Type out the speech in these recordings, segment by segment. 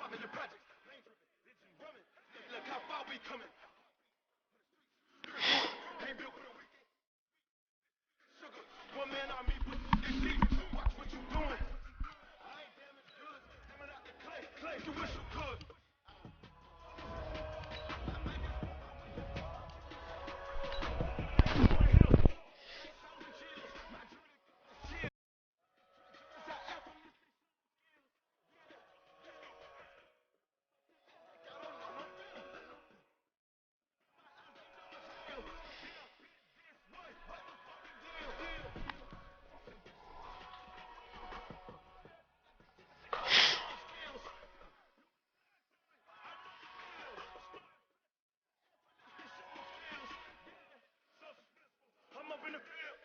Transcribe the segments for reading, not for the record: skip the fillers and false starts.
Look how far we coming. One man on me, watch what you doing. I ain't damaged goods, coming out the clay, you wish you could. I'm up in the field.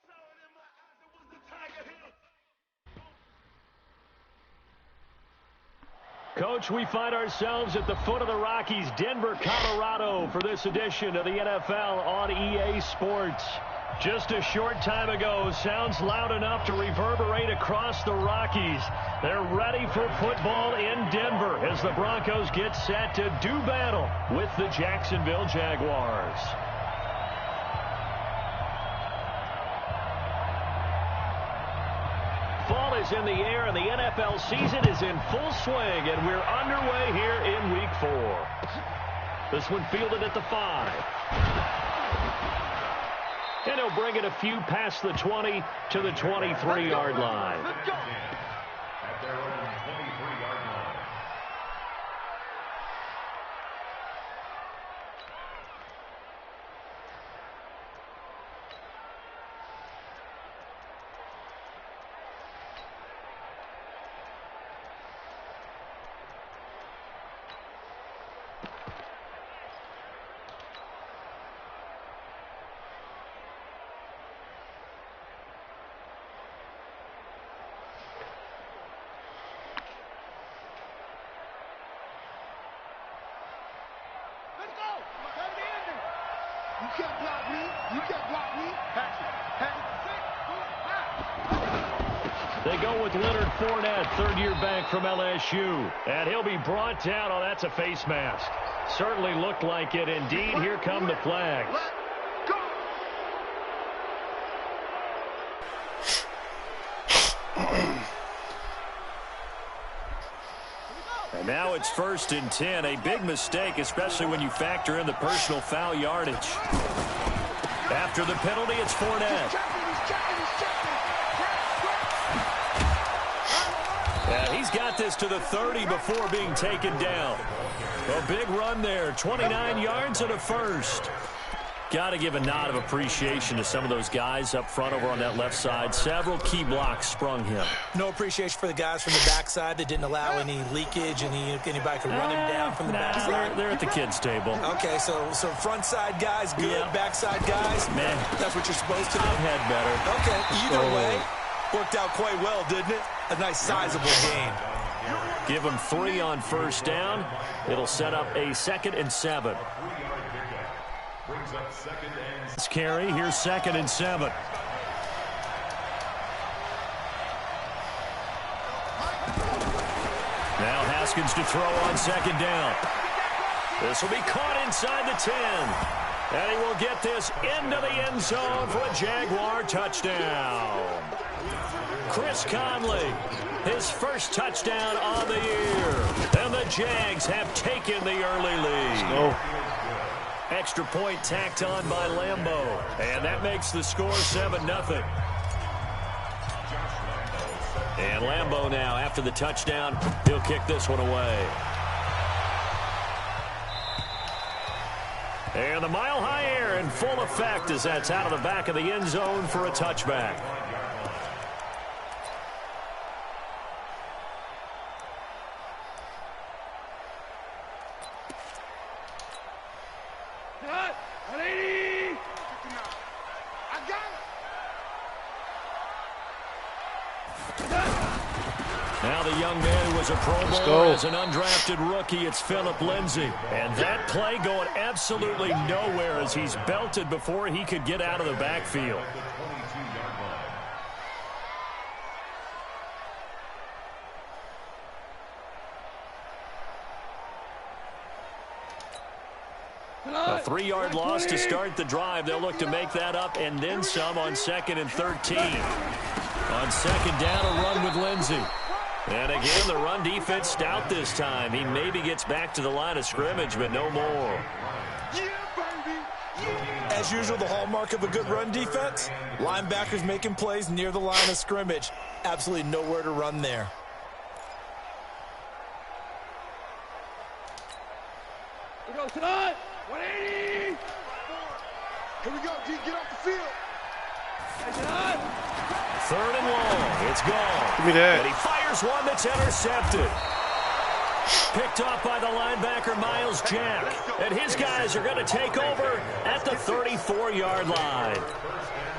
Sour in my eyes, it was the Tiger Hill. Coach, we find ourselves at the foot of the Rockies, Denver, Colorado, for this edition of the NFL on EA Sports. Just a short time ago, sounds loud enough to reverberate across the Rockies. They're ready for football in Denver as the Broncos get set to do battle with the Jacksonville Jaguars. Fall is in the air, and the NFL season is in full swing, and we're underway here in Week 4. This one fielded at the 5. And he'll bring it a few past the 20 to the 23-yard line. Let's go. At their own 23-yard line. You can't block me. You can't block me. They go with Leonard Fournette, third-year back from LSU. And he'll be brought down. Oh, that's a face mask. Certainly looked like it. Indeed, here come the flags. And now it's 1st and 10. A big mistake, especially when you factor in the personal foul yardage. After the penalty, it's Fournette. And he's got this to the 30 before being taken down. A big run there, 29 yards and a first. Got to give a nod of appreciation to some of those guys up front over on that left side. Several key blocks sprung him. No appreciation for the guys from the backside that didn't allow any leakage, and anybody could run him down from the backside. They're at the kids' table. Okay, so front side guys good, backside guys, man, that's what you're supposed to do. I've had better. Okay, either way, worked out quite well, didn't it? A nice sizable gain. Give them 3 on first down. It'll set up a 2nd and 7. It's carry. Here's 2nd and 7. Now Haskins to throw on 2nd down. This will be caught inside the 10. And he will get this into the end zone for a Jaguar touchdown. Chris Conley, his first touchdown on the year. And the Jags have taken the early lead. Let's go. Extra point tacked on by Lambeau. And that makes the score 7-0. And Lambeau now, after the touchdown, he'll kick this one away. And the mile-high air in full effect as that's out of the back of the end zone for a touchback. Now the young man who was a Pro Bowler as an undrafted rookie, it's Phillip Lindsay. And that play going absolutely nowhere as he's belted before he could get out of the backfield. A 3-yard loss to start the drive. They'll look to make that up and then some on 2nd and 13. On 2nd down, a run with Lindsey. And again, the run defense stout this time. He maybe gets back to the line of scrimmage, but no more. As usual, the hallmark of a good run defense, linebackers making plays near the line of scrimmage. Absolutely nowhere to run there. Here we go, tonight. 180. Here we go, G. Get off the field. Hey, tonight. 3rd and long. It's gone. Give me that. And he fires one that's intercepted. Picked off by the linebacker, Miles Jack. And his guys are going to take over at the 34-yard line.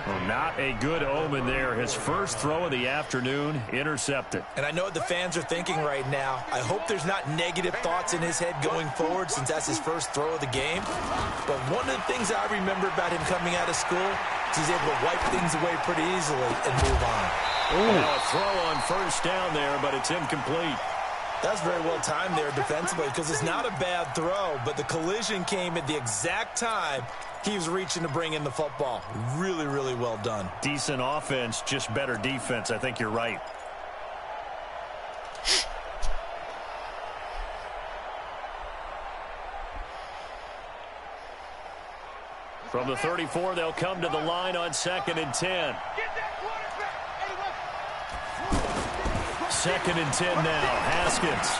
Well, not a good omen there. His first throw of the afternoon, intercepted. And I know what the fans are thinking right now. I hope there's not negative thoughts in his head going forward since that's his first throw of the game. But one of the things I remember about him coming out of school is he's able to wipe things away pretty easily and move on. Now a throw on 1st down there, but it's incomplete. That's very well timed there defensively because it's not a bad throw, but the collision came at the exact time he was reaching to bring in the football. Really, really well done. Decent offense, just better defense. I think you're right. From the 34, they'll come to the line on 2nd and 10. 2nd and 10 now. Haskins.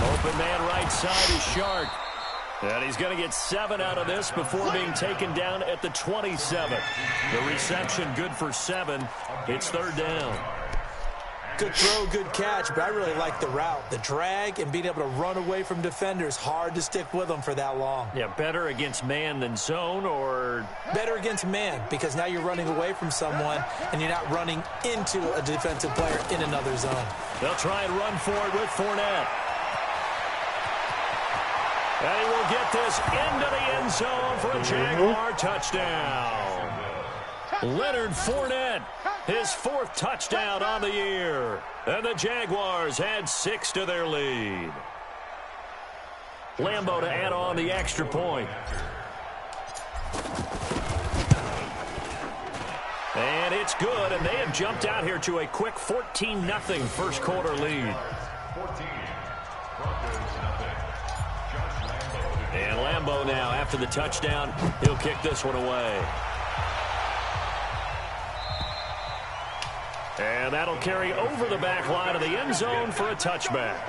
Open man right side is Shark. And he's going to get 7 out of this before being taken down at the 27. The reception good for 7. It's 3rd down. Good throw, good catch, but I really like the route. The drag and being able to run away from defenders, hard to stick with them for that long. Yeah, better against man than zone, or? Better against man, because now you're running away from someone and you're not running into a defensive player in another zone. They'll try and run for it with Fournette. And he will get this into the end zone for a Jaguar touchdown. Leonard Fournette, his 4th touchdown on the year. And the Jaguars add 6 to their lead. Lambeau to add on the extra point. And it's good, and they have jumped out here to a quick 14-0 first quarter lead. 14. Broncos nothing. And Lambeau now, after the touchdown, he'll kick this one away. And that'll carry over the back line of the end zone for a touchback.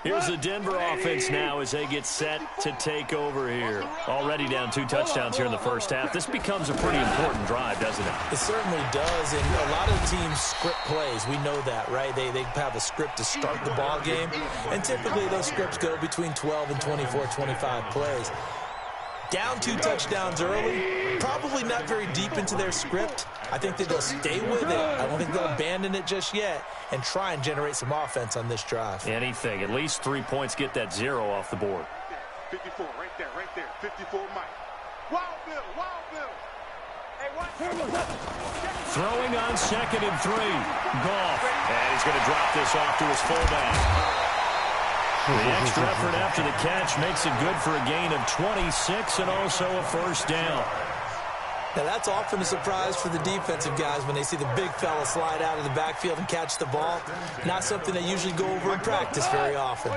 Here's the Denver offense now as they get set to take over here. Already down 2 touchdowns here in the first half. This becomes a pretty important drive, doesn't it? It certainly does, and a lot of teams script plays. We know that, right? They have a script to start the ball game, and typically those scripts go between 12 and 24, 25 plays. Down 2 touchdowns early, probably not very deep into their script. I think that they'll stay with it. I don't think they'll abandon it just yet and try and generate some offense on this drive. Anything. At least 3 points, get that 0 off the board. 54, right there. 54, Mike. Wild Bill. Hey, what? Throwing on 2nd and 3. Goff. And he's going to drop this off to his fullback. The extra effort after the catch makes it good for a gain of 26 and also a first down. Now, that's often a surprise for the defensive guys when they see the big fella slide out of the backfield and catch the ball. Not something they usually go over in practice very often.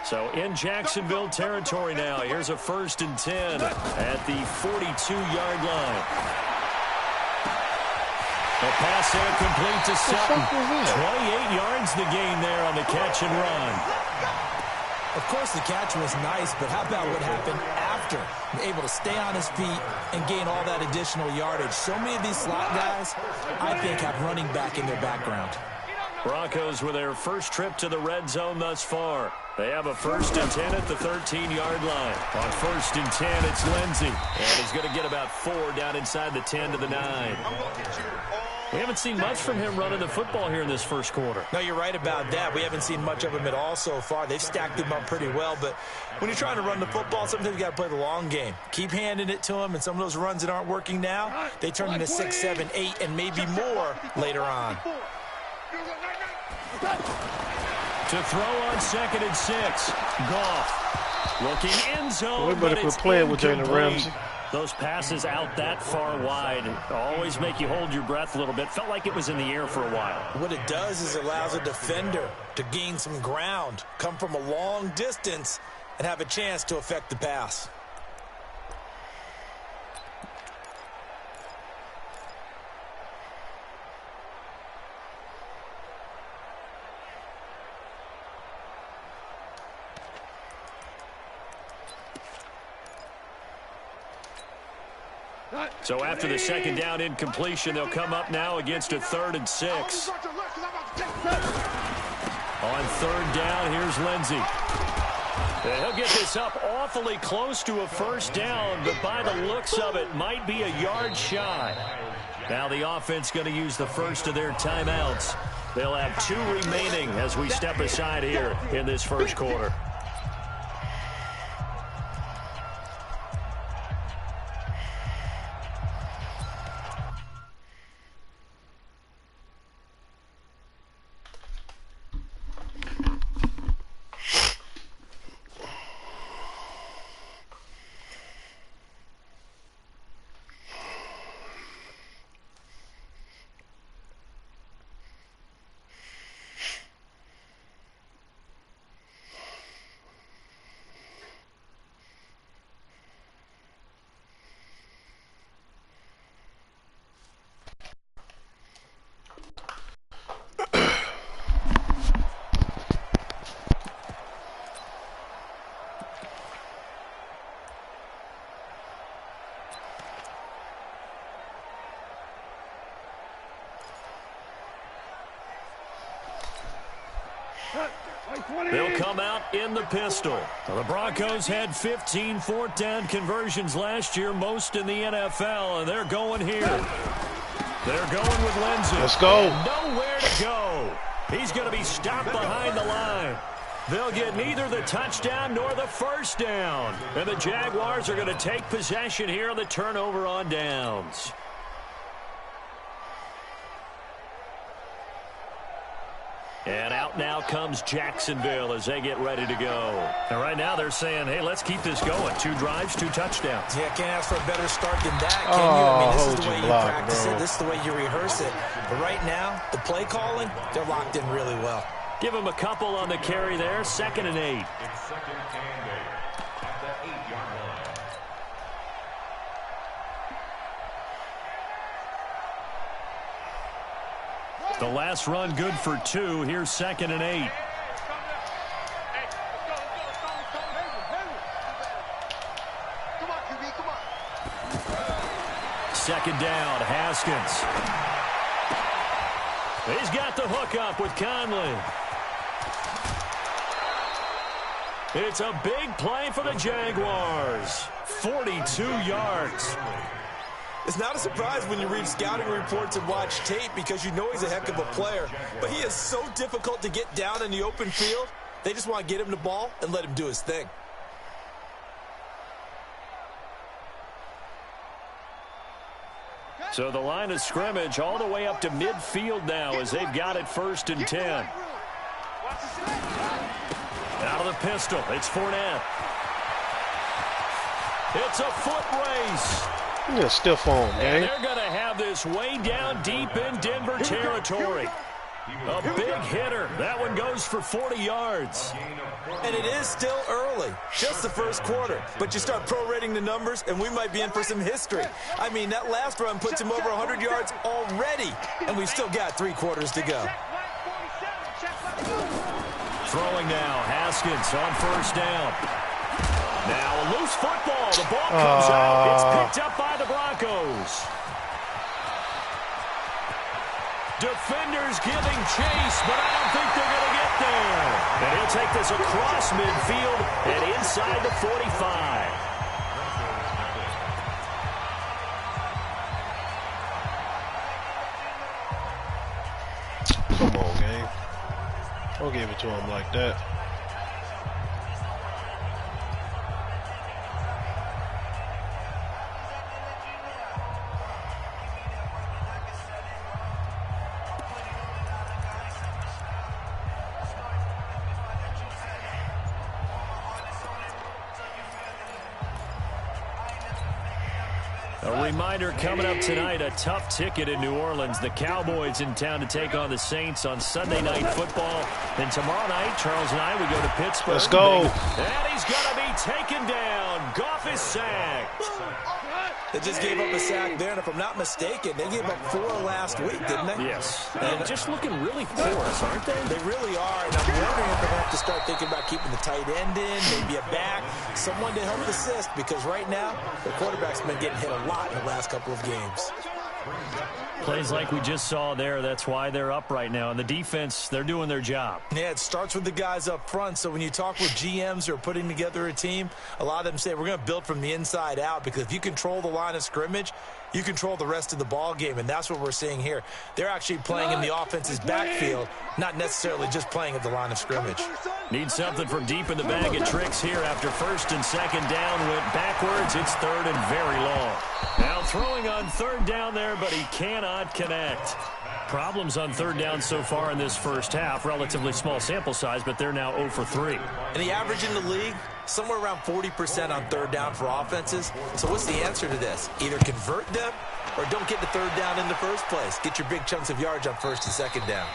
So in Jacksonville territory now, here's a 1st and 10 at the 42-yard line. A pass there complete to Sutton. 28 yards the gain there on the catch and run. Of course, the catch was nice, but how about what happened after, able to stay on his feet and gain all that additional yardage. So many of these slot guys, I think, have running back in their background. Broncos with their first trip to the red zone thus far. They have a 1st and 10 at the 13-yard line. On 1st and 10, it's Lindsey. And he's going to get about 4 down inside the 10 to the 9. We haven't seen much from him running the football here in this first quarter. No, you're right about that. We haven't seen much of him at all so far. They've stacked him up pretty well, but when you're trying to run the football, sometimes you got to play the long game. Keep handing it to him, and some of those runs that aren't working now, they turn into 6, 7, 8, and maybe more later on. To throw on 2nd and 6. Goff looking end zone. We better quit playing with Jalen Ramsey. Those passes out that far wide always make you hold your breath a little bit. Felt like it was in the air for a while. What it does is it allows a defender to gain some ground, come from a long distance, and have a chance to affect the pass. So after the 2nd down incompletion, they'll come up now against a 3rd and 6. On 3rd down, here's Lindsey. And he'll get this up awfully close to a 1st down, but by the looks of it, might be a yard shy. Now the offense going to use the first of their timeouts. They'll have 2 remaining as we step aside here in this first quarter. They'll come out in the pistol. Well, the Broncos had 15 4th down conversions last year, most in the NFL, and they're going here. They're going with Lindsey. Let's go. Nowhere to go. He's going to be stopped behind the line. They'll get neither the touchdown nor the 1st down. And the Jaguars are going to take possession here on the turnover on downs. And out now comes Jacksonville as they get ready to go. And right now they're saying, hey, let's keep this going. 2 drives, 2 touchdowns. Yeah, can't ask for a better start than that, can you? I mean, this is the way you practice it. This is the way you rehearse it. But right now, the play calling, they're locked in really well. Give them a couple on the carry there. 2nd and 8. It's 2nd and 8 at the 8-yard line. The last run good for 2. Here's 2nd and 8. Second down, Haskins. He's got the hook up with Conley. It's a big play for the Jaguars. 42 yards. It's not a surprise when you read scouting reports and watch tape because you know he's a heck of a player. But he is so difficult to get down in the open field. They just want to get him the ball and let him do his thing. So the line of scrimmage all the way up to midfield now as they've got it 1st and 10. Out of the pistol, it's Fournette. It's a foot race. Yeah, stiff arm, man. And they're going to have this way down deep in Denver territory. A big hitter. That one goes for 40 yards. And it is still early, just the first quarter. But you start prorating the numbers, and we might be in for some history. I mean, that last run puts him over 100 yards already, and we've still got 3 quarters to go. Throwing now, Haskins on 1st down. Now a loose football. The ball comes out. It's picked up by the Broncos. Defenders giving chase, but I don't think they're going to get there. And he'll take this across midfield and inside the 45. Come on, gang. Don't give it to him like that. A reminder coming up tonight, a tough ticket in New Orleans. The Cowboys in town to take on the Saints on Sunday Night Football. Then tomorrow night, Charles and I, we go to Pittsburgh. Let's go. And he's going to be taken down. Goff is sacked. They just gave up a sack there, and if I'm not mistaken, they gave up 4 last week, didn't they? Yes. And just looking really porous, aren't they? They really are, and I'm wondering if they have to start thinking about keeping the tight end in, maybe a back, someone to help assist, because right now, the quarterback's been getting hit a lot in the last couple of games. Plays like we just saw there, that's why they're up right now. And the defense, they're doing their job. Yeah, it starts with the guys up front. So when you talk with GMs who are putting together a team, a lot of them say we're going to build from the inside out, because if you control the line of scrimmage, you control the rest of the ball game, and that's what we're seeing here. They're actually playing in the offense's backfield, not necessarily just playing at the line of scrimmage. Need something from deep in the bag of tricks here after first and second down went backwards. It's third and very long. Now throwing on third down there, but he cannot connect. Problems on third down so far in this first half. Relatively small sample size, but they're now 0 for 3. And the average in the league, somewhere around 40% on third down for offenses. So what's the answer to this? Either convert them or don't get the third down in the first place. Get your big chunks of yards on first and second down.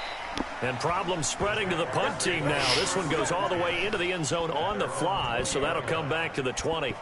And problems spreading to the punt team now. This one goes all the way into the end zone on the fly, so that'll come back to the 20.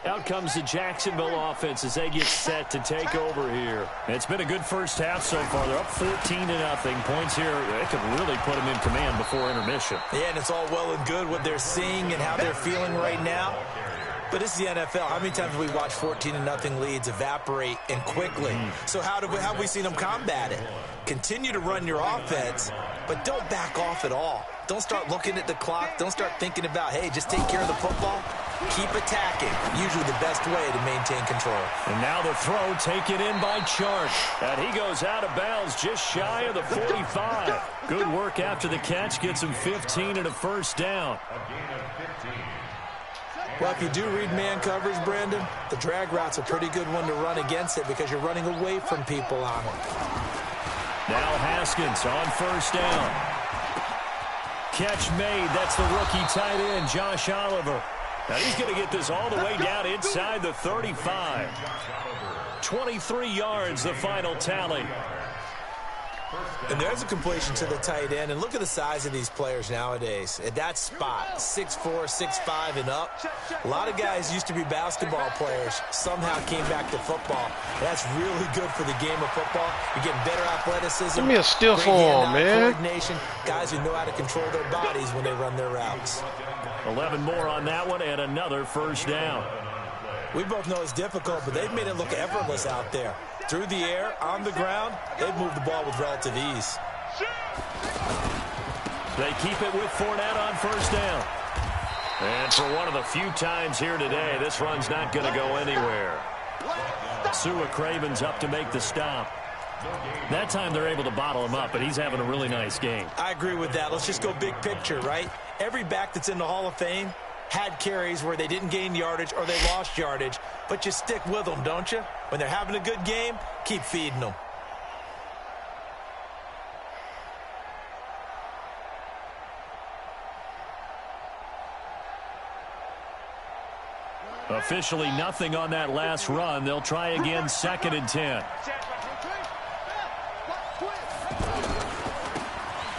Out comes the Jacksonville offense as they get set to take over here. It's been a good first half so far. They're up 14-0. Points here, they could really put them in command before intermission. Yeah, and it's all well and good what they're seeing and how they're feeling right now. But it's the NFL. How many times have we watched 14-0 leads evaporate and quickly? So how have we seen them combat it? Continue to run your offense, but don't back off at all. Don't start looking at the clock. Don't start thinking about, hey, just take care of the football. Keep attacking. Usually the best way to maintain control. And now the throw taken in by Chark. And he goes out of bounds just shy of the 45. Good work after the catch. Gets him 15 and a first down. Well, if you do read man coverage, Brandon, the drag route's a pretty good one to run against it because you're running away from people on it. Now Haskins on first down. Catch made. That's the rookie tight end, Josh Oliver. Now he's going to get this all the way down inside the 35. 23 yards, the final tally. And there's a completion to the tight end. And look at the size of these players nowadays. At that spot, 6'4", 6'5", and up. A lot of guys used to be basketball players. Somehow came back to football. That's really good for the game of football. You're getting better athleticism. Give me a still form, man. Coordination. Guys who know how to control their bodies when they run their routes. 11 more on that one and another first down. We both know it's difficult, but they've made it look effortless out there. Through the air, on the ground, they've moved the ball with relative ease. They keep it with Fournette on first down. And for one of the few times here today, this run's not going to go anywhere. Sua Craven's up to make the stop. That time they're able to bottle him up, but he's having a really nice game. I agree with that. Let's just go big picture, right? Every back that's in the Hall of Fame had carries where they didn't gain yardage or they lost yardage, but you stick with them, don't you? When they're having a good game, keep feeding them. Officially nothing on that last run. They'll try again, second and 10.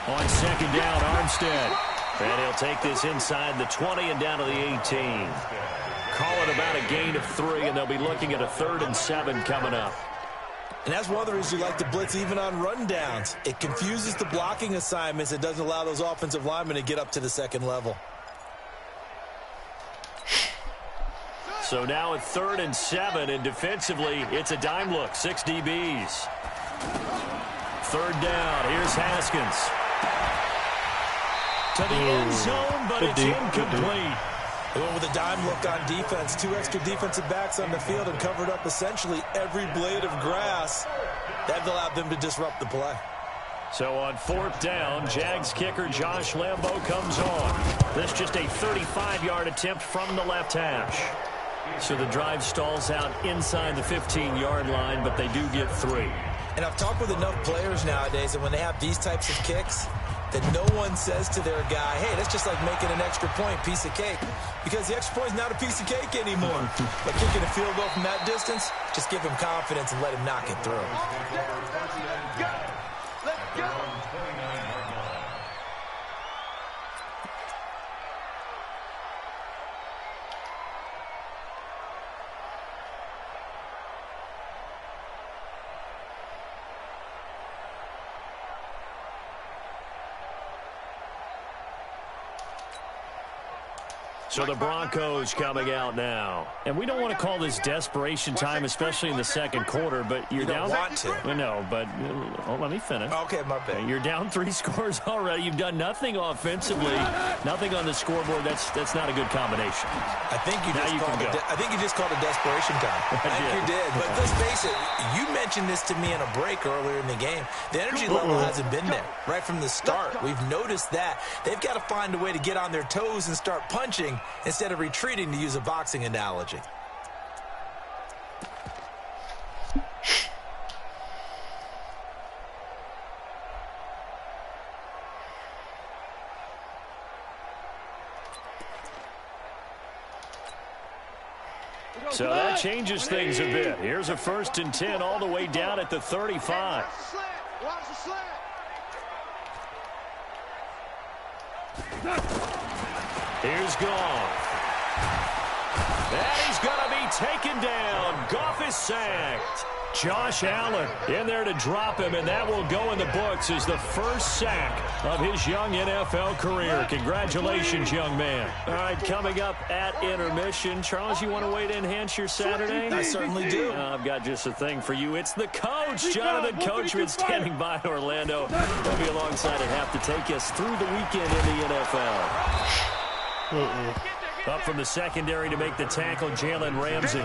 On second down, Armstead. And he'll take this inside the 20 and down to the 18. Call it about a gain of 3, and they'll be looking at a 3rd and 7 coming up. And that's one of the reasons you like to blitz even on rundowns. It confuses the blocking assignments. It doesn't allow those offensive linemen to get up to the second level. So now at 3rd and 7, and defensively, it's a dime look. 6 DBs. 3rd down. Here's Haskins. To the end zone, but it's incomplete. They went with a dime look on defense. 2 extra defensive backs on the field and covered up essentially every blade of grass. That allowed them to disrupt the play. So on 4th down, Jags kicker Josh Lambo comes on. This just a 35-yard attempt from the left hash. So the drive stalls out inside the 15-yard line, but they do get 3. And I've talked with enough players nowadays that when they have these types of kicks, that no one says to their guy, hey, that's just like making an extra point, piece of cake. Because the extra point is not a piece of cake anymore. But kicking a field goal from that distance, just give him confidence and let him knock it through. Let's go. So the Broncos coming out now. And we don't want to call this desperation time, especially in the second quarter, but you're down. You don't want to. No, but let me finish. Okay, my bad. You're down 3 scores already. You've done nothing offensively, nothing on the scoreboard. That's not a good combination. I think you just called it desperation time. I think you did. But let's face it, you mentioned this to me in a break earlier in the game. The energy level hasn't been there right from the start. We've noticed that. They've got to find a way to get on their toes and start punching instead of retreating, to use a boxing analogy. So that changes things a bit. Here's a 1st and 10 all the way down at the 35. Watch the slant. Here's Goff. And he's going to be taken down. Goff is sacked. Josh Allen in there to drop him, and that will go in the books as the first sack of his young NFL career. Congratulations, young man. All right, coming up at intermission. Charles, you want a way to enhance your Saturday? I certainly do. I've got just a thing for you. It's the coach, Jonathan Coachman, standing by in Orlando. He'll be alongside at half to take us through the weekend in the NFL. Up from the secondary to make the tackle, Jalen Ramsey.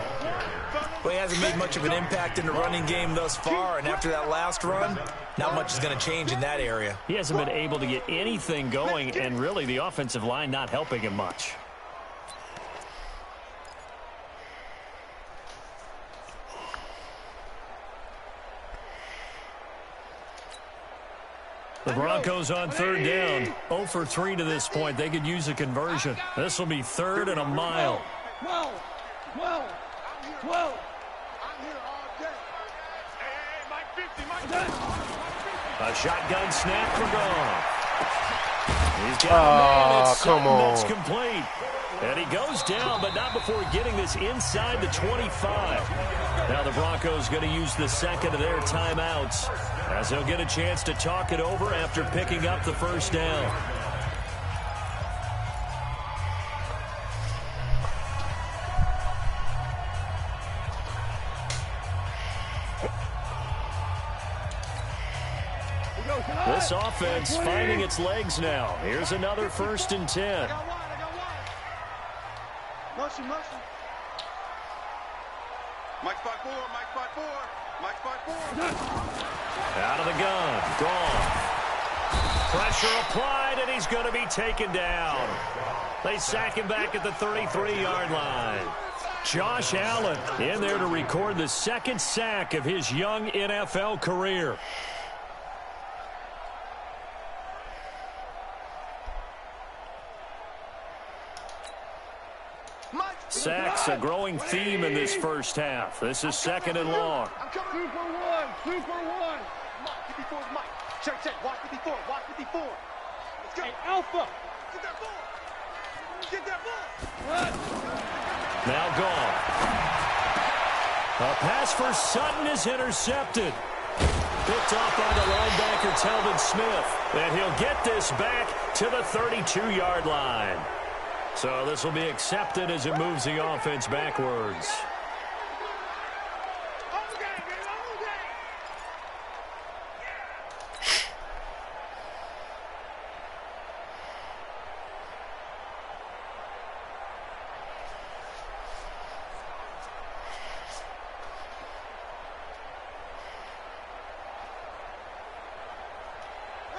Well, he hasn't made much of an impact in the running game thus far, and after that last run, not much is going to change in that area. He hasn't been able to get anything going, and really the offensive line not helping him much. The Broncos on 3rd down. 0 for 3 to this point. They could use a conversion. This will be 3rd and a mile. Whoa. I'm here all day. Hey, Mike 50, Mike 50. A shotgun snap for Goff. He's got a man at 7 that's complete. And he goes down, but not before getting this inside the 25. Now the Broncos going to use the second of their timeouts as they'll get a chance to talk it over after picking up the first down. This offense finding its legs now. Here's another 1st and 10. Motion. Mike spot 4, Mike spot 4, Mike spot 4. Out of the gun, Goff. Pressure applied, and he's going to be taken down. They sack him back at the 33-yard line. Josh Allen in there to record the 2nd sack of his young NFL career. Sacks a growing theme in this first half. This is 2nd and long. 2 for 1. Mike 54, Mike. Check. Watch 54. Let's go. Hey, Alpha. Now gone. A pass for Sutton is intercepted. Picked off by the linebacker, Telvin Smith. And he'll get this back to the 32-yard line. So this will be accepted as it moves the offense backwards.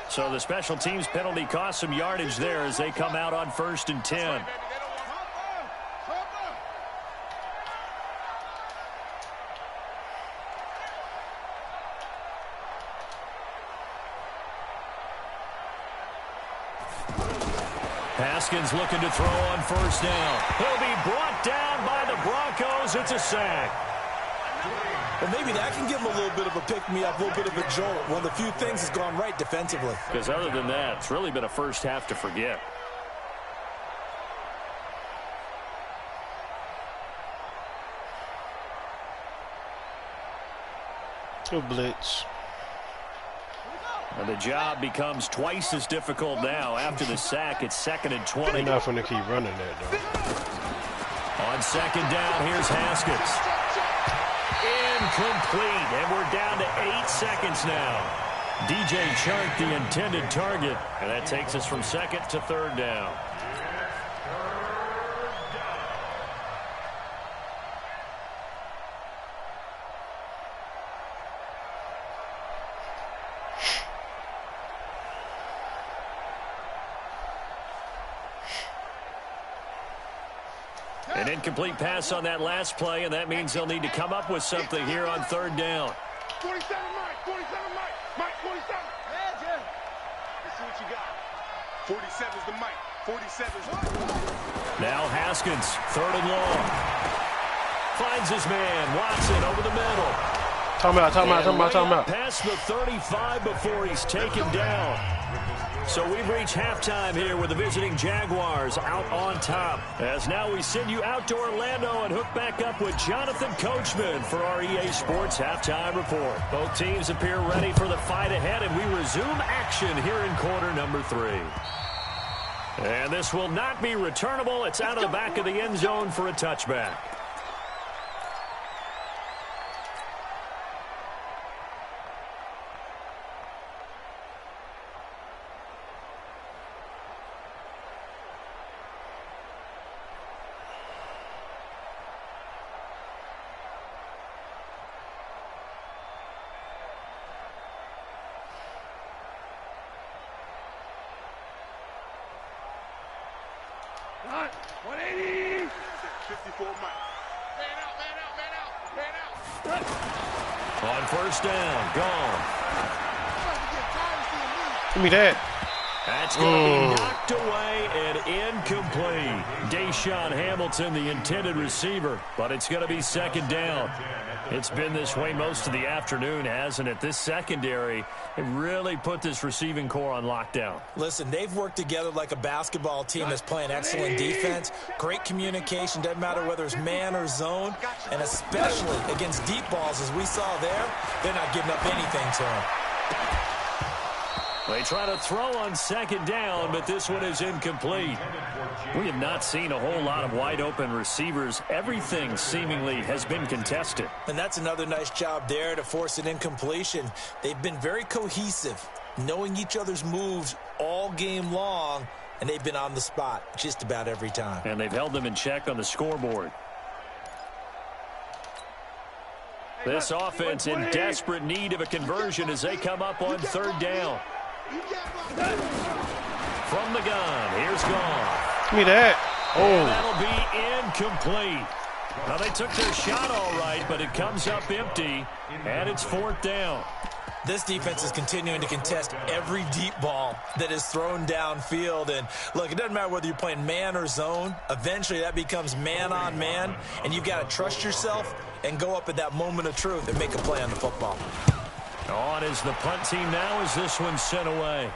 So the special teams penalty cost some yardage there as they come out on 1st and 10. Haskins looking to throw on 1st down. He'll be brought down by the Broncos. It's a sack. Well, maybe that can give him a little bit of a pick-me-up, a little bit of a jolt. One of the few things that's gone right defensively. Because other than that, it's really been a first half to forget. Two blitz. And the job becomes twice as difficult now. After the sack, it's 2nd and 20. They're not going to keep running that, though. On 2nd down, here's Haskins. Incomplete, and we're down to 8 seconds now. DJ Chark, the intended target, and that takes us from 2nd to 3rd down. An incomplete pass on that last play, and that means they'll need to come up with something here on 3rd down. 47, Mike. 47, Mike. Mike, 47. Yeah. Let's see what you got. 47's the Mike. 47's Now Haskins, 3rd and long. Finds his man, Watson, over the middle. Time out. Past the 35 before he's taken down. So we've reached halftime here with the visiting Jaguars out on top. As now we send you out to Orlando and hook back up with Jonathan Coachman for our EA Sports Halftime Report. Both teams appear ready for the fight ahead, and we resume action here in quarter number 3. And this will not be returnable. It's out of the back of the end zone for a touchback. On 1st down, gone. Give me that. That's going to be knocked away and incomplete. Deshaun Hamilton, the intended receiver, but it's going to be 2nd down. It's been this way most of the afternoon, hasn't it? This secondary, it really put this receiving core on lockdown. Listen, they've worked together like a basketball team that's playing excellent defense. Great communication, doesn't matter whether it's man or zone, and especially against deep balls as we saw there, they're not giving up anything to them. They try to throw on 2nd down, but this one is incomplete. We have not seen a whole lot of wide-open receivers. Everything seemingly has been contested. And that's another nice job there to force an incompletion. They've been very cohesive, knowing each other's moves all game long, and they've been on the spot just about every time. And they've held them in check on the scoreboard. This offense in desperate need of a conversion as they come up on 3rd down. From the gun, here's Gone. Give me that. And that'll be incomplete. Now, they took their shot all right, but it comes up empty, and it's 4th down. This defense is continuing to contest every deep ball that is thrown downfield. And, look, it doesn't matter whether you're playing man or zone. Eventually, that becomes man-on-man, and you've got to trust yourself and go up at that moment of truth and make a play on the football. On is the punt team now as this one's sent away.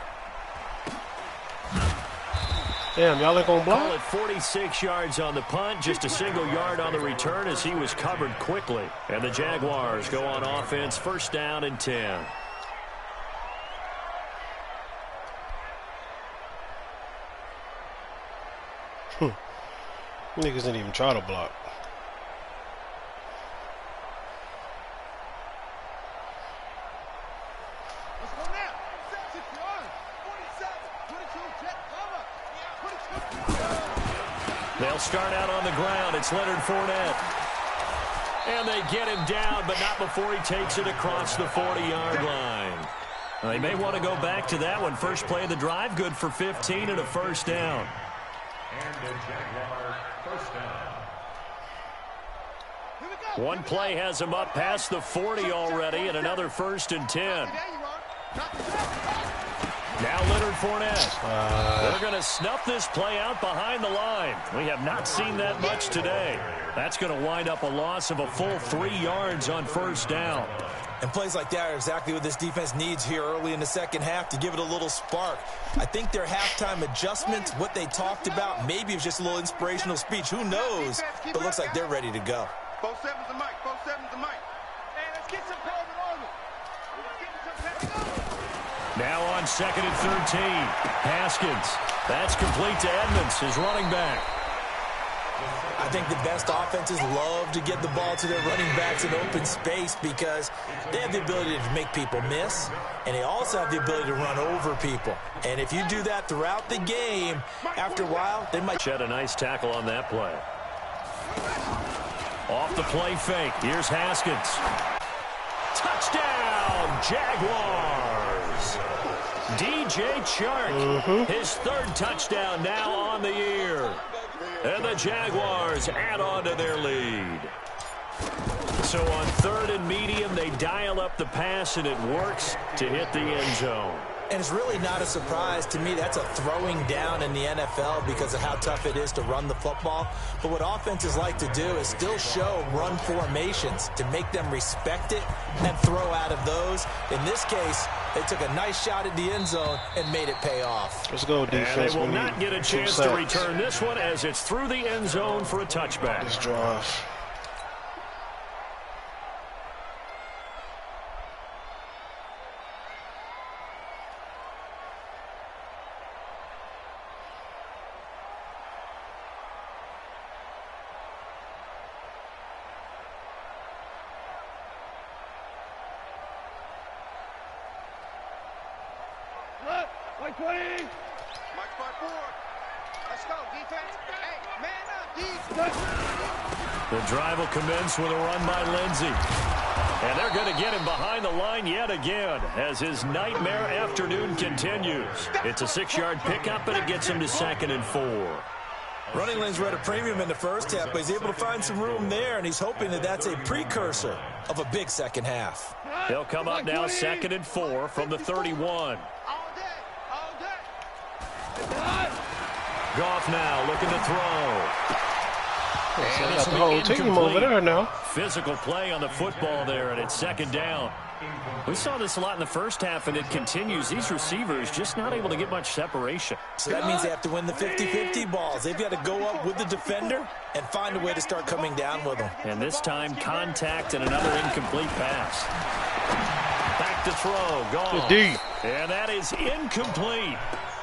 Damn, y'all ain't gonna Call block? it 46 yards on the punt, just a single yard on the return as he was covered quickly. And the Jaguars go on offense, first down and 10. Niggas didn't even try to block. They'll start out on the ground. It's Leonard Fournette. And they get him down, but not before he takes it across the 40-yard line. They may want to go back to that one. First play of the drive, good for 15 and a first down. And the Jaguar first down. One play has him up past the 40 already, and another first and 10. Now Leonard Fournette. They're going to snuff this play out behind the line. We have not seen that much today. That's going to wind up a loss of a full 3 yards on first down. And plays like that are exactly what this defense needs here early in the second half to give it a little spark. I think their halftime adjustments, what they talked about, maybe it was just a little inspirational speech. Who knows? But it looks like they're ready to go. 4-7's the mic. 4-7's the mic. Hey, let's get some Coleman on it. Now on second and 13. Haskins. That's complete to Edmonds, his running back. I think the best offenses love to get the ball to their running backs in open space because they have the ability to make people miss, and they also have the ability to run over people. And if you do that throughout the game, after a while, they might Shed a nice tackle on that play. Off the play fake. Here's Haskins. Touchdown, Jaguars. DJ Chark, his third touchdown now on the year. And the Jaguars add on to their lead. So on third and medium, they dial up the pass, and it works to hit the end zone. And it's really not a surprise to me. That's a throwing down in the NFL because of how tough it is to run the football. But what offenses like to do is still show run formations to make them respect it and throw out of those. In this case, they took a nice shot at the end zone and made it pay off. Let's go, defense. And they will not get a chance to return this one as it's through the end zone for a touchback. Let's drive. Mike 20. Mike 5-4. Let's go, defense. Hey, man up, defense. The drive will commence with a run by Lindsey. And they're going to get him behind the line yet again as his nightmare afternoon continues. It's a 6-yard pickup, and it gets him to second and 4. Running lanes were at a premium in the first half, but he's able to find some room there, and he's hoping that that's a precursor of a big second half. They'll come up now second and 4 from the 31. Goff now looking to throw. I got the whole team over there now. Physical play on the football there, and it's second down. We saw this a lot in the first half, and it continues. These receivers just not able to get much separation. So that means they have to win the 50-50 balls. They've got to go up with the defender and find a way to start coming down with them. And this time, contact and another incomplete pass. Back to throw. Goff. And that is incomplete.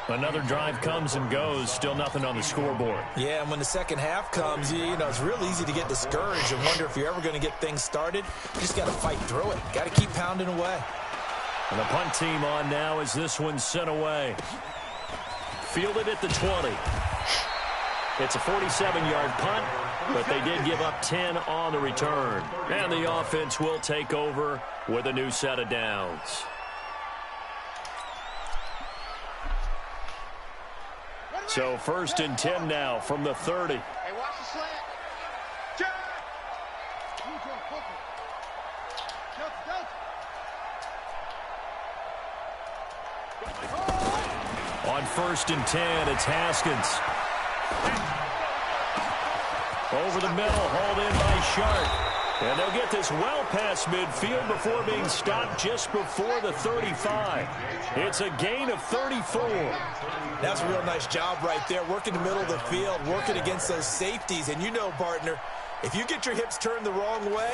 Another drive comes and goes. Still nothing on the scoreboard. Yeah, and when the second half comes, you know, it's real easy to get discouraged and wonder if you're ever going to get things started. You just got to fight through it. Got to keep pounding away. And the punt team on now as this one's sent away. Fielded at the 20. It's a 47-yard punt, but they did give up 10 on the return. And the offense will take over with a new set of downs. So first and 10 now from the 30. Hey, watch the slant. Jack. On first and 10, it's Haskins. Over the middle, hauled in by Sharp. And they'll get this well past midfield before being stopped just before the 35. It's a gain of 34. That's a real nice job right there, working the middle of the field, working against those safeties. And you know, partner, if you get your hips turned the wrong way,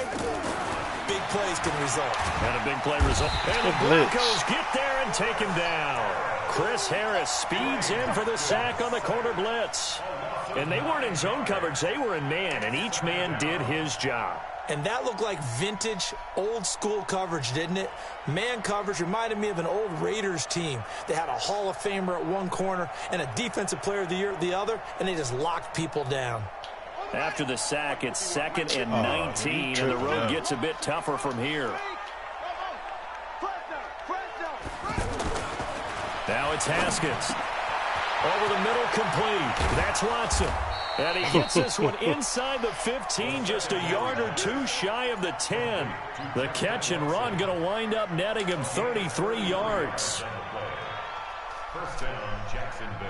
big plays can result. And a big play result. And the Broncos get there and take him down. Chris Harris speeds in for the sack on the corner blitz. And they weren't in zone coverage, they were in man, and each man did his job. And that looked like vintage, old-school coverage, didn't it? Man coverage reminded me of an old Raiders team. They had a Hall of Famer at one corner and a Defensive Player of the Year at the other, and they just locked people down. After the sack, it's 2nd and 19, and the road gets a bit tougher from here. Now it's Haskins. Over the middle, complete. That's Watson. And he gets this one inside the 15, just a yard or two shy of the 10. The catch and run going to wind up netting him 33 yards. First down, Jacksonville.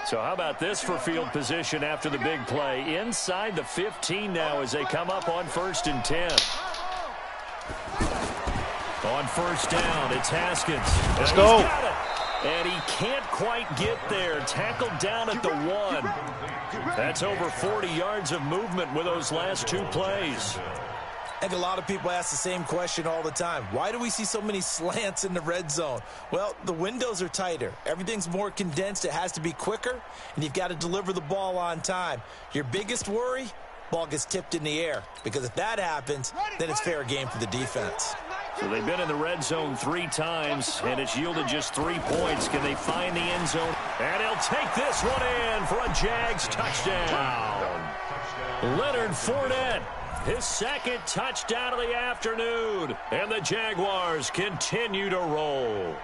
So how about this for field position after the big play? Inside the 15 now as they come up on 1st and 10. On 1st down, it's Haskins. Let's go. And he can't quite get there. Tackled down at the 1. That's over 40 yards of movement with those last 2 plays. I think a lot of people ask the same question all the time. Why do we see so many slants in the red zone? Well, the windows are tighter. Everything's more condensed. It has to be quicker, and you've got to deliver the ball on time. Your biggest worry, ball gets tipped in the air, because if that happens, then it's fair game for the defense. So they've been in the red zone 3 times, and it's yielded just 3 points. Can they find the end zone? And he'll take this one in for a Jags touchdown. Leonard Fournette. His 2nd touchdown of the afternoon. And the Jaguars continue to roll.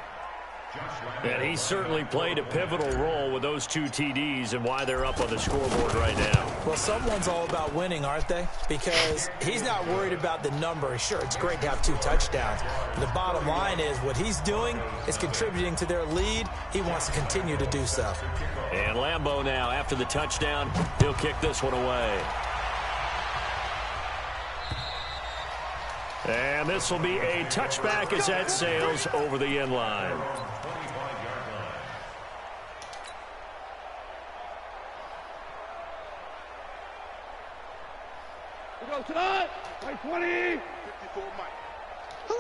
And he certainly played a pivotal role with those 2 TDs and why they're up on the scoreboard right now. Well, someone's all about winning, aren't they? Because he's not worried about the number. Sure, it's great to have 2 touchdowns. But the bottom line is what he's doing is contributing to their lead. He wants to continue to do so. And Lambeau now, after the touchdown, he'll kick this one away. And this will be a touchback as that sails over the end line. We go tonight. Right 20. 54 Mike. Who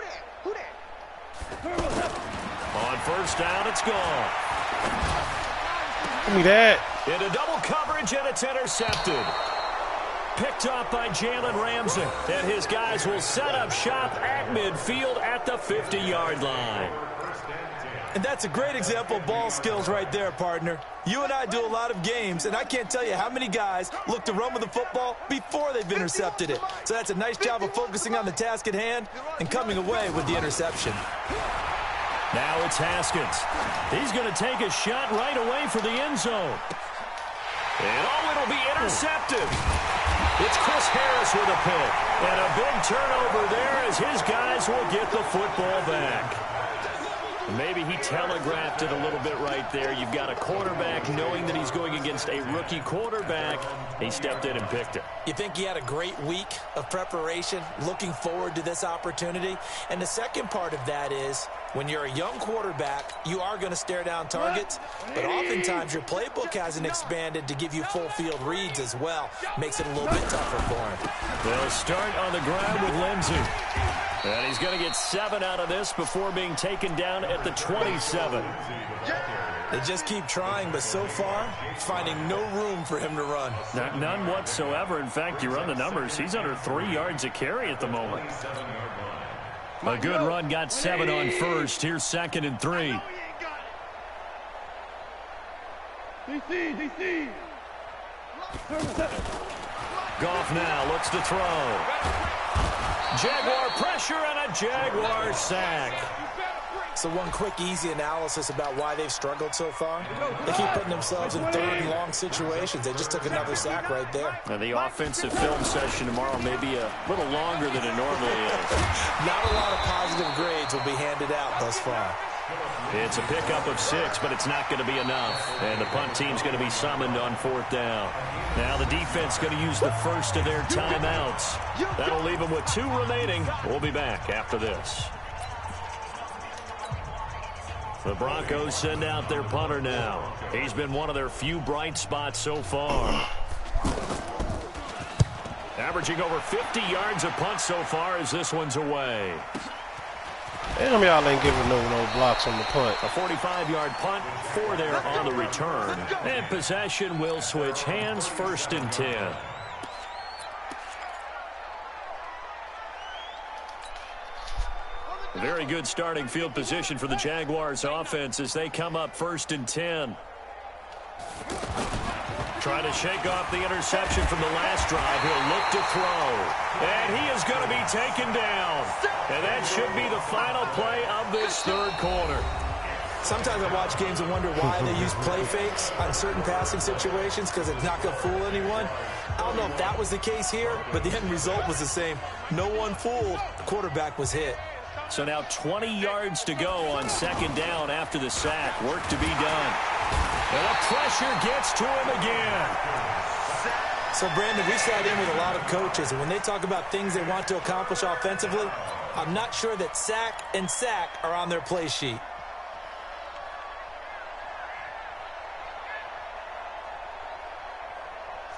that? On 1st down, it's gone. Give me that. Into double coverage, and it's intercepted. Picked up by Jalen Ramsey. And his guys will set up shop at midfield at the 50-yard line. And that's a great example of ball skills right there, partner. You and I do a lot of games, and I can't tell you how many guys look to run with the football before they've intercepted it. So that's a nice job of focusing on the task at hand and coming away with the interception. Now it's Haskins. He's going to take a shot right away for the end zone. And it'll be intercepted. It's Chris Harris with a pick. And a big turnover there as his guys will get the football back. Maybe he telegraphed it a little bit right there. You've got a quarterback knowing that he's going against a rookie quarterback. He stepped in and picked it. You think he had a great week of preparation, looking forward to this opportunity? And the second part of that is, when you're a young quarterback, you are going to stare down targets, but oftentimes your playbook hasn't expanded to give you full field reads as well. Makes it a little bit tougher for him. They'll start on the ground with Lindsey. And he's going to get 7 out of this before being taken down at the 27. They just keep trying, but so far, finding no room for him to run. None whatsoever. In fact, you run the numbers. He's under 3 yards a carry at the moment. A good run, got 7 on 1st. Here's 2nd and 3. DC. Goff now looks to throw. Jaguar pressure and a Jaguar sack. So one quick, easy analysis about why they've struggled so far. They keep putting themselves in 3rd and long situations. They just took another sack right there. And the offensive film session tomorrow may be a little longer than it normally is. Not a lot of positive positive grades will be handed out thus far. It's a pickup of 6, but it's not going to be enough. And the punt team's going to be summoned on 4th down. Now the defense going to use the first of their timeouts. That'll leave them with 2 remaining. We'll be back after this. The Broncos send out their punter now. He's been one of their few bright spots so far. Averaging over 50 yards a punt so far as this one's away. Damn, y'all ain't giving no blocks on the punt. A 45-yard punt, 4 there on the return. And possession will switch hands, 1st and 10. Very good starting field position for the Jaguars offense as they come up 1st and 10. Trying to shake off the interception from the last drive. He'll look to throw. And he is going to be taken down. And that should be the final play of this 3rd quarter. Sometimes I watch games and wonder why they use play fakes on certain passing situations, because it's not going to fool anyone. I don't know if that was the case here, but the end result was the same. No one fooled. The quarterback was hit. So now 20 yards to go on 2nd down after the sack. Work to be done. And the pressure gets to him again. So, Brandon, we sat in with a lot of coaches, and when they talk about things they want to accomplish offensively, I'm not sure that sack and sack are on their play sheet.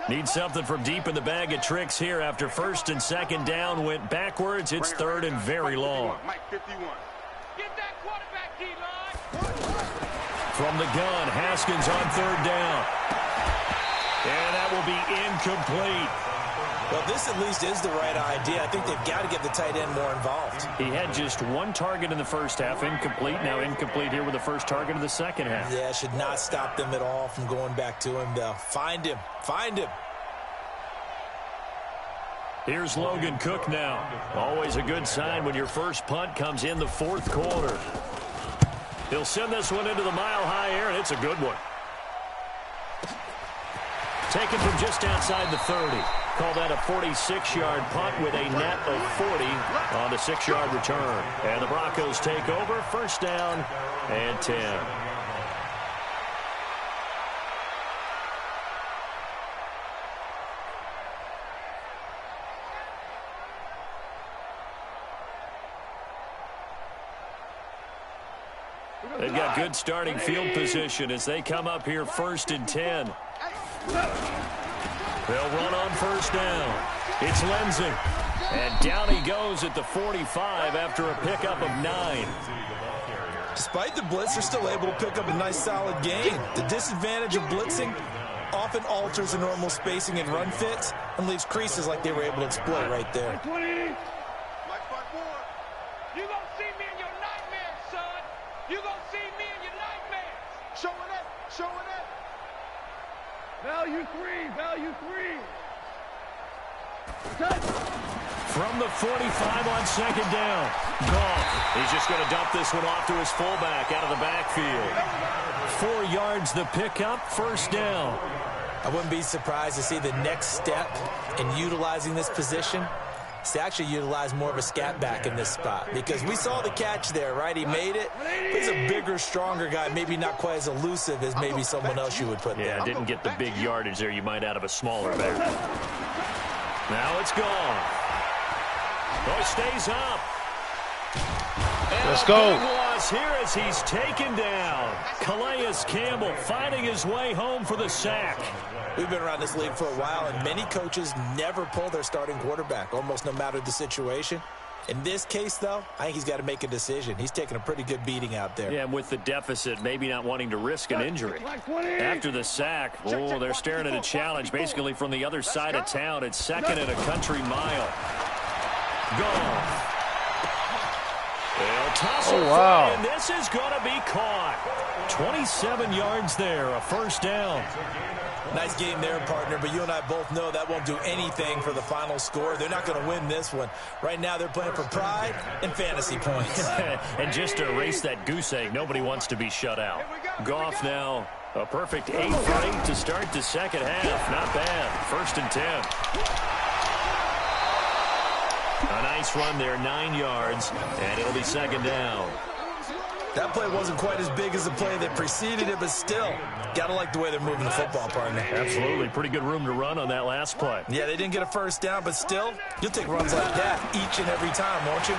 Need something from deep in the bag of tricks here after 1st and 2nd down went backwards. It's 3rd and very long. Get that quarterback, D-line. From the gun, Haskins on 3rd down. And that will be incomplete. Well, this at least is the right idea. I think they've got to get the tight end more involved. He had just 1 target in the first half, incomplete. Now incomplete here with the first target of the second half. Yeah, should not stop them at all from going back to him, though. Find him. Find him. Here's Logan Cook now. Always a good sign when your first punt comes in the 4th quarter. He'll send this one into the mile-high air, and it's a good one. Taken from just outside the 30. Call that a 46-yard punt with a net of 40 on the 6-yard return. And the Broncos take over, 1st down and 10. They've got good starting field position as they come up here 1st and 10. They'll run on 1st down. It's Lindsey. And down he goes at the 45 after a pickup of 9. Despite the blitz, they're still able to pick up a nice solid gain. The disadvantage of blitzing often alters the normal spacing and run fits and leaves creases like they were able to exploit right there. You gonna see me in your nightmares, son. You gonna see me in your nightmares. Showing up, showing up. Value 3, value 3. From the 45 on 2nd down. Goff. He's just going to dump this one off to his fullback out of the backfield. 4 yards the pickup, 1st down. I wouldn't be surprised to see the next step in utilizing this position is to actually utilize more of a scat back in this spot, because we saw the catch there, right? He made it. He's a bigger, stronger guy, maybe not quite as elusive as maybe someone else you would put there. Yeah, didn't get the big yardage there you might out of a smaller back. Now it's gone. Oh, he stays up. And let's go. Big loss here as he's taken down. Calais Campbell finding his way home for the sack. We've been around this league for a while, and many coaches never pull their starting quarterback, almost no matter the situation. In this case, though, I think he's got to make a decision. He's taking a pretty good beating out there. Yeah, and with the deficit, maybe not wanting to risk an injury. After the sack, oh, they're staring at a challenge basically from the other side of town. It's 2nd and a country mile. Gone. They'll toss it free, and this is going to be caught. 27 yards there, a 1st down. Nice game there, partner, but you and I both know that won't do anything for the final score. They're not going to win this one. Right now, they're playing for pride and fantasy points. And just to erase that goose egg, nobody wants to be shut out. Goff now, a perfect 8 for 8 to start the second half. Not bad. 1st and 10. A nice run there, 9 yards, and it'll be second down. That play wasn't quite as big as the play that preceded it, but still, got to like the way they're moving the football, partner. Absolutely. Pretty good room to run on that last play. Yeah, they didn't get a first down, but still, you'll take runs like that each and every time, won't you?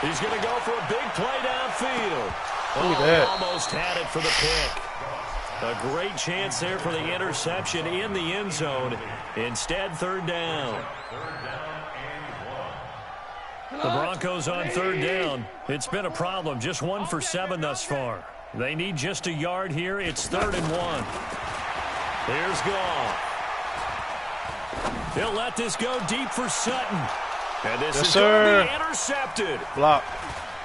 He's going to go for a big play downfield. Look at that. Almost had it for the pick. A great chance there for the interception in the end zone. Instead, third down. The Broncos on third down. It's been a problem. Just 1 for 7 thus far. They need just a yard here. It's 3rd and 1. Here's Goff. He'll let this go deep for Sutton. And this is going to be intercepted. Block.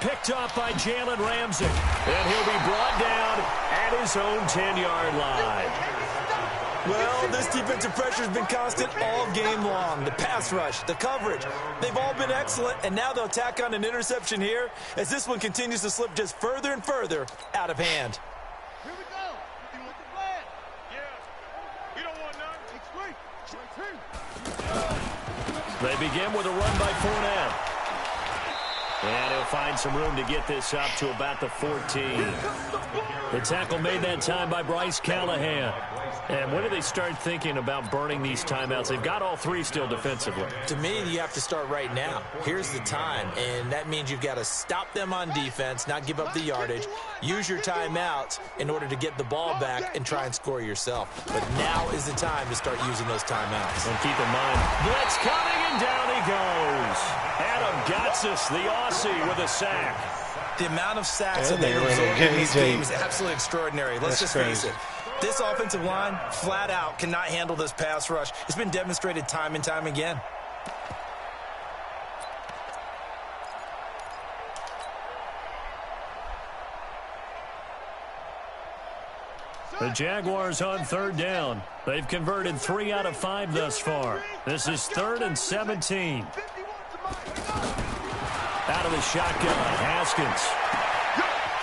Picked off by Jalen Ramsey. And he'll be brought down at his own 10-yard line. Well, this defensive pressure has been constant all game long. The pass rush, the coverage, they've all been excellent, and now they'll tack on an interception here as this one continues to slip just further and further out of hand. Here we go. You want the plan? Yeah. You don't want none. It's free. They begin with a run by Fournette. And he'll find some room to get this up to about the 14. The tackle made that time by Bryce Callahan. And when do they start thinking about burning these timeouts? They've got all 3 still defensively. To me, you have to start right now. Here's the time, and that means you've got to stop them on defense, not give up the yardage, use your timeouts in order to get the ball back and try and score yourself. But now is the time to start using those timeouts. And keep in mind, blitz coming, and down he goes. Adam Gotsis, the Aussie, with a sack. The amount of sacks that they absorb in this game is absolutely extraordinary. Let's just face it. This offensive line, flat out, cannot handle this pass rush. It's been demonstrated time and time again. The Jaguars on third down. They've converted 3 out of 5 thus far. This is 3rd and 17. Out of the shotgun, Haskins.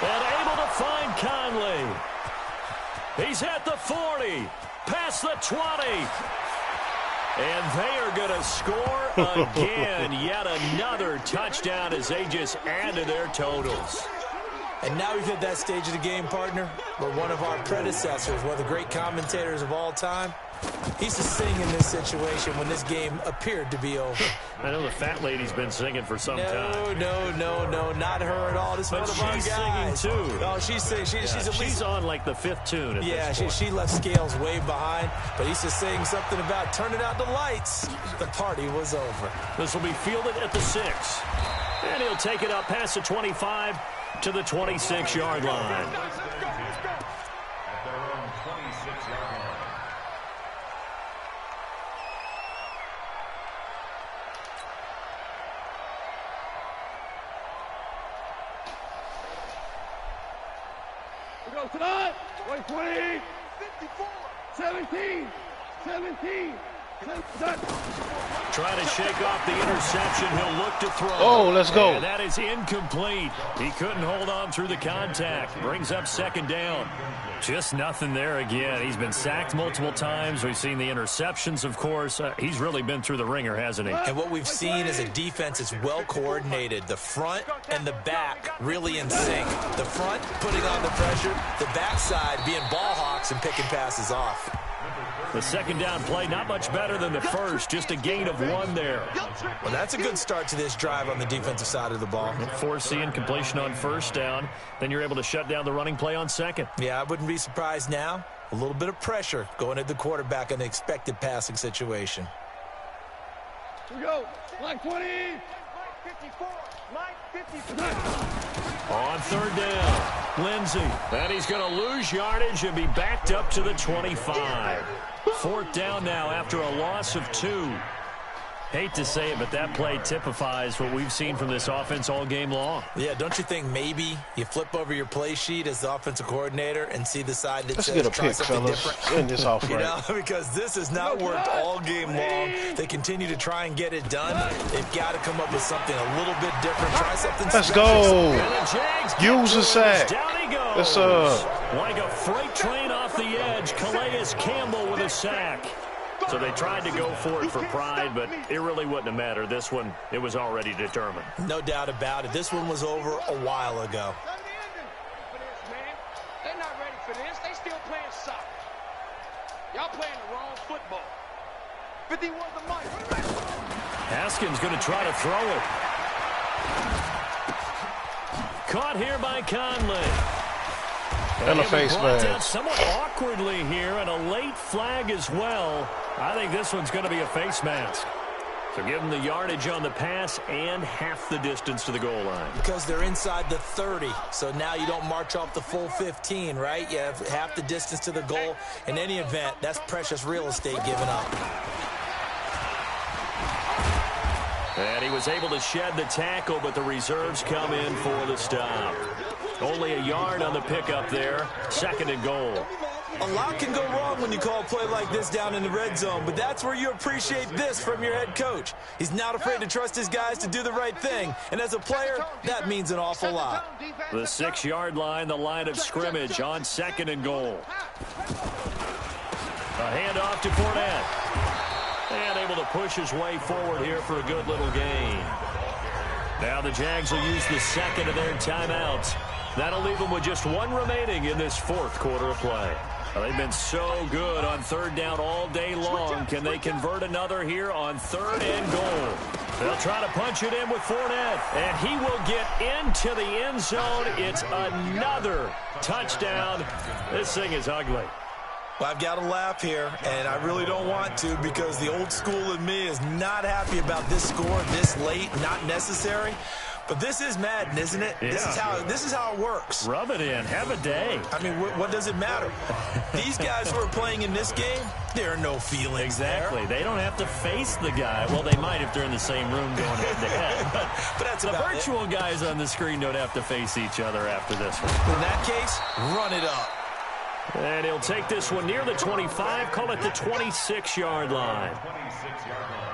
And able to find Conley. He's at the 40, past the 20. And they are going to score again. Yet another touchdown as they just add to their totals. And now we've hit that stage of the game, partner, where one of our predecessors, one of the great commentators of all time, he used to sing in this situation when this game appeared to be over. I know the fat lady's been singing for some time. No, not her at all. This is one of our guys. She's singing, too. Oh, she's singing. She's on, like, the 5th tune. Yeah, she left Scales way behind, but he used to sing something about turning out the lights. The party was over. This will be fielded at the 6. And he'll take it up past the 25 to the 26-yard line. We go tonight. Wait, 20, 54, 17, 17. Trying to shake off the interception. He'll look to throw. Oh, let's go. And that is incomplete. He couldn't hold on through the contact. Brings up second down. Just nothing there again. He's been sacked multiple times. We've seen the interceptions, of course. He's really been through the ringer, hasn't he? And what we've seen is a defense that's well coordinated. The front and the back really in sync. The front putting on the pressure. The backside being ball hawks and picking passes off. The second down play, not much better than the first. Just a gain of 1 there. Well, that's a good start to this drive on the defensive side of the ball. Force the incompletion on first down. Then you're able to shut down the running play on second. Yeah, I wouldn't be surprised now. A little bit of pressure going at the quarterback in the expected passing situation. Here we go. Line 20. Line 54. Line 54. On third down, Lindsey. And he's going to lose yardage and be backed up to the 25. 4th down now after a loss of 2. Hate to say it, but that play typifies what we've seen from this offense all game long. Yeah, don't you think maybe you flip over your play sheet as the offensive coordinator and see the side that says try something different? In this off you know, because this has not worked all game long. They continue to try and get it done. They've got to come up with something a little bit different. Try something Let's special. go. Use a sack. Down he goes. Yes, Like a freight train off the edge, Calais Campbell with a sack. So they tried to go for it for pride, but it really wouldn't have mattered. This one, it was already determined. No doubt about it. This one was over a while ago. They're not ready for this. They still playing soccer. Y'all playing the wrong football. 51 the mic. Haskins going to try to throw it. Caught here by Conley. And a face flag. Somewhat awkwardly here, and a late flag as well. I think this one's going to be a face mask. So give them the yardage on the pass and half the distance to the goal line. Because they're inside the 30, so now you don't march off the full 15, right? You have half the distance to the goal. In any event, that's precious real estate given up. And he was able to shed the tackle, but the reserves come in for the stop. Only a yard on the pickup there. 2nd and goal. A lot can go wrong when you call a play like this down in the red zone, but that's where you appreciate this from your head coach. He's not afraid to trust his guys to do the right thing, and as a player, that means an awful lot. The 6-yard line, the line of scrimmage on 2nd and goal. A handoff to Fournette. And able to push his way forward here for a good little gain. Now the Jags will use the 2nd of their timeouts. That'll leave them with just 1 remaining in this 4th quarter of play. Well, they've been so good on 3rd down all day long. Can they convert another here on 3rd and goal? They'll try to punch it in with Fournette, and he will get into the end zone. It's another touchdown. This thing is ugly. Well, I've got to laugh here, and I really don't want to because the old school in me is not happy about this score this late, not necessary. But this is Madden, isn't it? Yeah. This is how it works. Rub it in. Have a day. I mean, what does it matter? These guys who are playing in this game, there are no feelings. Exactly. There. They don't have to face the guy. Well, they might if they're in the same room going head-to-head. But that's the about virtual it. guys on the screen don't have to face each other after this one. In that case, run it up. And he'll take this one near the 25, call it the 26-yard line. 26-yard line.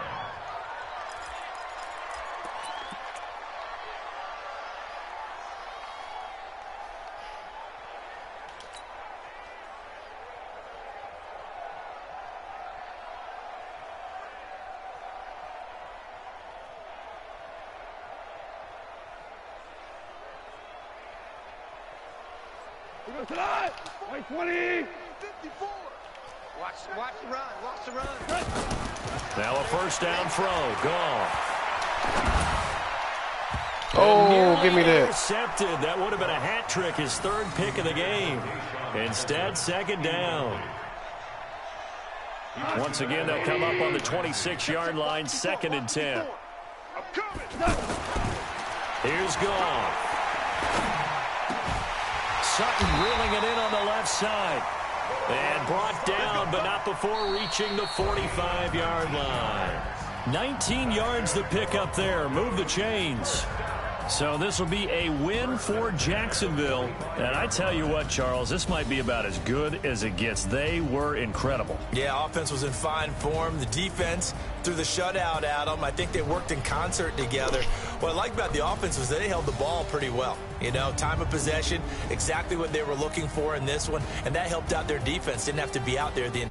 Tonight, 20, 54. Watch the run. Watch the run. Now a 1st down throw. Gone. Oh, give me that. Intercepted. That would have been a hat trick, his 3rd pick of the game. Instead, 2nd down. Once again, they'll come up on the 26-yard line, 2nd and 10. Here's Goff. Sutton reeling it in on the left side. And brought down, but not before reaching the 45-yard line. 19 yards to pick up there. Move the chains. So this will be a win for Jacksonville. And I tell you what, Charles, this might be about as good as it gets. They were incredible. Yeah, offense was in fine form. The defense threw the shutout at them. I think they worked in concert together. What I like about the offense was they held the ball pretty well. You know, time of possession, exactly what they were looking for in this one. And that helped out their defense. Didn't have to be out there the